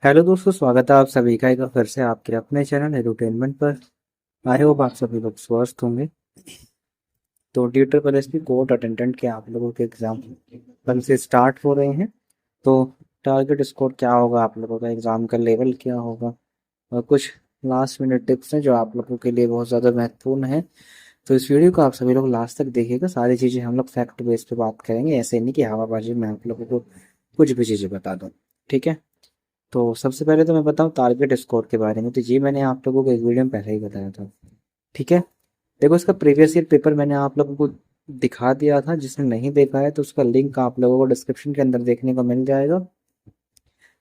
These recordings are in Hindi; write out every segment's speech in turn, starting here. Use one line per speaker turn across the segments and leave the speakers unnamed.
हेलो दोस्तों, स्वागत है आप सभी का एक बार फिर से आपके अपने चैनल एडुटेनमेंट पर। आई होप आप सभी लोग स्वस्थ होंगे। तो ट्यूटर पर एसपी कोर्ट अटेंडेंट के आप लोगों के एग्जाम कल से स्टार्ट हो रहे हैं। तो टारगेट स्कोर क्या होगा, आप लोगों का एग्जाम का लेवल क्या होगा, और कुछ लास्ट मिनट टिप्स हैं जो आप लोगों के लिए बहुत ज़्यादा महत्वपूर्ण है। तो इस वीडियो को आप सभी लोग लास्ट तक देखिएगा। सारी चीज़ें हम लोग फैक्ट बेस पे बात करेंगे, ऐसे नहीं कि हवाबाजी में आप लोगों को कुछ भी चीज़ें बता दूँ। ठीक है। तो सबसे पहले तो मैं बताऊं टारगेट स्कोर के बारे में, तो ये मैंने आप लोगों को एक वीडियो में पहले ही बताया था। ठीक है। देखो, इसका प्रीवियस ईयर पेपर मैंने आप लोगों को दिखा दिया था। जिसने नहीं देखा है तो उसका लिंक आप लोगों को डिस्क्रिप्शन के अंदर देखने को मिल जाएगा।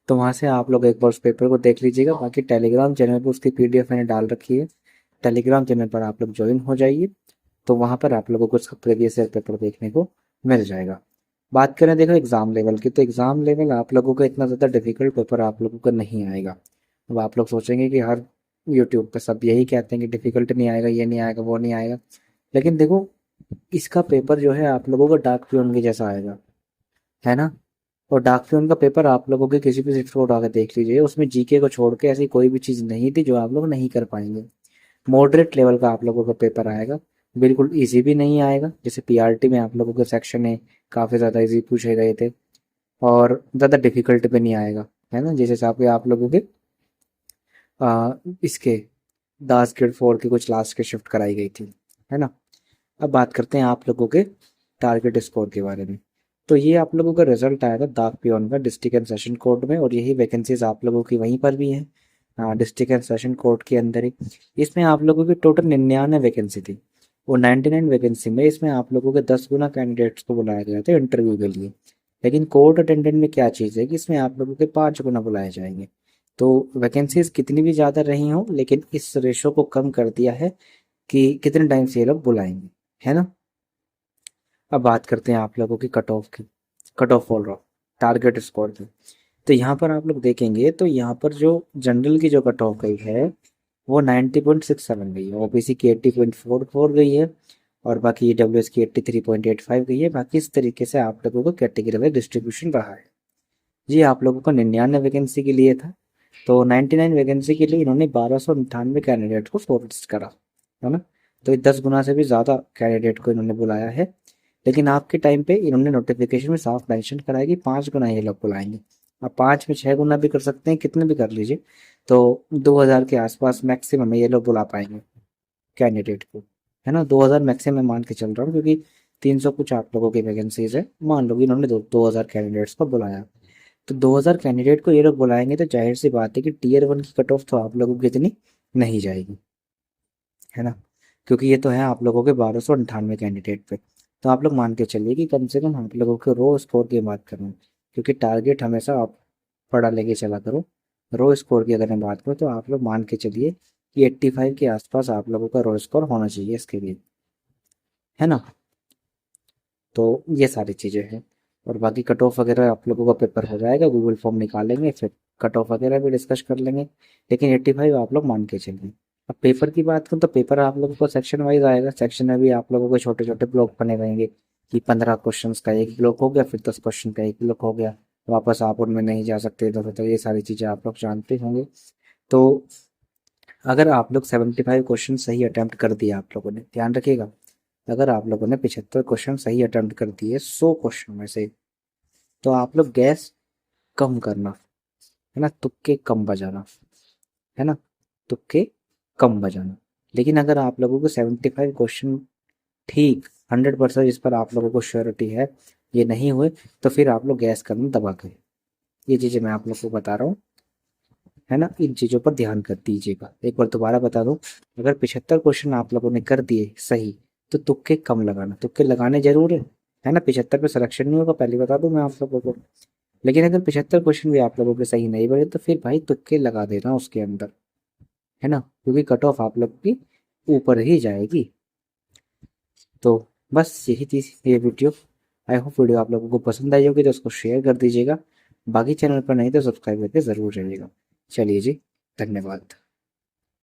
तो वहाँ से आप लोग एक बार उस पेपर को देख लीजिएगा। बाकी टेलीग्राम चैनल पर उसकी पीडीएफ मैंने डाल रखी है। टेलीग्राम चैनल पर आप लोग ज्वाइन हो जाइए। तो वहाँ पर आप लोगों को उसका प्रीवियस ईयर पेपर देखने को मिल जाएगा। बात करें देखो एग्ज़ाम लेवल की, तो एग्ज़ाम लेवल आप लोगों का इतना ज़्यादा डिफिकल्ट पेपर आप लोगों का नहीं आएगा। अब आप लोग सोचेंगे कि हर यूट्यूब पे सब यही कहते हैं कि डिफिकल्ट नहीं आएगा, ये नहीं आएगा, वो नहीं आएगा। लेकिन देखो, इसका पेपर जो है आप लोगों का डाक पियोन के जैसा आएगा, है ना। और डाक पियोन का पेपर आप लोगों के किसी भी शिफ्ट को उठा के देख लीजिए, उसमें जीके को छोड़ के ऐसी कोई भी चीज़ नहीं थी जो आप लोग नहीं कर पाएंगे। मॉडरेट लेवल का आप लोगों का पेपर आएगा। बिल्कुल इजी भी नहीं आएगा, जैसे पीआरटी में आप लोगों के सेक्शन है काफ़ी ज़्यादा इजी पूछे गए थे। और ज़्यादा डिफिकल्ट भी नहीं आएगा, है ना, जिस हिसाब से आप लोगों के इसके दास ग्रेड 4 की कुछ लास्ट के शिफ्ट कराई गई थी, है ना। अब बात करते हैं आप लोगों के टारगेट स्कोर के बारे में। तो ये आप लोगों का रिजल्ट आएगा डाक पियोन का डिस्ट्रिक्ट एंड सेशन कोर्ट में, और यही वैकेंसीज आप लोगों की वहीं पर भी है, डिस्ट्रिक्ट एंड सेशन कोर्ट के अंदर ही। इसमें आप लोगों की टोटल 99 वैकेंसी थी। वो 99 वैकेंसी में इसमें आप लोगों के 10 गुना कैंडिडेट्स को बुलाया गया था इंटरव्यू के लिए। लेकिन कोर्ट अटेंडेंट में क्या चीज़ है कि इसमें आप लोगों के 5 गुना बुलाए जाएंगे। तो वैकेंसीज कितनी भी ज़्यादा रही हों, लेकिन इस रेशो को कम कर दिया है कि कितने टाइम से ये लोग बुलाएंगे, है ना। अब बात करते हैं आप लोगों की कट ऑफ की। कट ऑफ बोल रहा हूँ, टारगेट स्कोर की। तो यहाँ पर आप लोग देखेंगे तो यहाँ पर जो जनरल की जो कट ऑफ गई है वो 90.67 गई है, ओबीसी की 80.44 गई है, और बाकी ईडब्ल्यूएस की 83.85 गई है। बाकी इस तरीके से आप लोगों को कैटेगरी वाइज डिस्ट्रीब्यूशन रहा है। जी, आप लोगों को 99 वैकेंसी के लिए था। तो 99 वैकेंसी के लिए इन्होंने 1298 कैंडिडेट को शॉर्टलिस्ट करा, है ना। तो ये 10 गुना से भी ज़्यादा कैंडिडेट को इन्होंने बुलाया है। लेकिन आपके टाइम पे इन्होंने नोटिफिकेशन में साफ मेंशन करा है कि 5 गुना ये लोग बुलाएंगे। आप 5 में 6 गुना भी कर सकते हैं, कितने भी कर लीजिए। तो 2000 के आसपास मैक्सिमम ये लोग बुला पाएंगे कैंडिडेट को, है ना। 2000 मैक्सिमम मान के चल रहा हूँ, क्योंकि 300 कुछ आप लोगों की वैकेंसीज है। मान लो कि इन्होंने 2000 कैंडिडेट्स को बुलाया। तो 2000 कैंडिडेट को ये लोग बुलाएंगे, तो जाहिर सी बात है कि टीयर 1 की कट ऑफ तो आप लोगों की इतनी नहीं जाएगी, है ना। क्योंकि ये तो है आप लोगों के 1298 कैंडिडेट पे। तो आप लोग मान के चलिए कि कम से कम आप लोगों के रो स्कोर की बात करूँ, क्योंकि टारगेट हमेशा आप पढ़ा लेके चला करो। रो स्कोर की अगर मैं बात करूँ तो आप लोग मान के चलिए कि 85 के आसपास आप लोगों का रो स्कोर होना चाहिए इसके लिए, है ना। तो ये सारी चीज़ें हैं। और बाकी कट ऑफ वगैरह आप लोगों का पेपर हो जाएगा, गूगल फॉर्म निकालेंगे, फिर कट ऑफ वगैरह भी डिस्कस कर लेंगे। लेकिन 85 आप लोग मान के चलिए। अब पेपर की बात करूँ तो पेपर आप लोगों को सेक्शन वाइज आएगा। सेक्शन में भी आप लोगों को छोटे छोटे ब्लॉक बने रहेंगे कि 15 क्वेश्चन का एक ब्लॉक हो गया, फिर 10 क्वेश्चन का एक ब्लॉक हो गया। वापस आप उनमें नहीं जा सकते इधर उधर, ये सारी चीज़ें आप लोग जानते होंगे। तो अगर आप लोग 75 क्वेश्चन सही अटेम्प्ट कर दिए, आप लोगों ने ध्यान रखिएगा, अगर आप लोगों ने 75 क्वेश्चन सही अटेम्प्ट कर दिए 100 क्वेश्चन में से, तो आप लोग गैस कम करना, है ना, तुक्के कम बजाना, है ना, तुक्के कम बजाना। लेकिन अगर आप लोगों को 75 क्वेश्चन ठीक 100% इस पर आप लोगों को श्योरिटी है ये नहीं हुए, तो फिर आप लोग गैस करना दबा के। ये चीज़ें मैं आप लोग को बता रहा हूँ, है ना। इन चीज़ों पर ध्यान कर दीजिएगा। एक बार दोबारा बता दूं, अगर 75 क्वेश्चन आप लोगों ने कर दिए सही, तो तुक्के कम लगाना। तुक्के लगाने जरूर है ना। 75 पे सिलेक्शन नहीं होगा, पहले बता दूं मैं आप लोगों को। लेकिन अगर 75 क्वेश्चन भी आप लोगों के सही नहीं बने, तो फिर भाई तुक्के लगा देना उसके अंदर, है ना, क्योंकि कट ऑफ आप लोग की ऊपर ही जाएगी। तो बस यही थी ये वीडियो। आई होप वीडियो आप लोगों को पसंद आई होगी, तो उसको शेयर कर दीजिएगा। बाकी चैनल पर नहीं तो सब्सक्राइब करके ज़रूर जाइएगा। चलिए जी, धन्यवाद।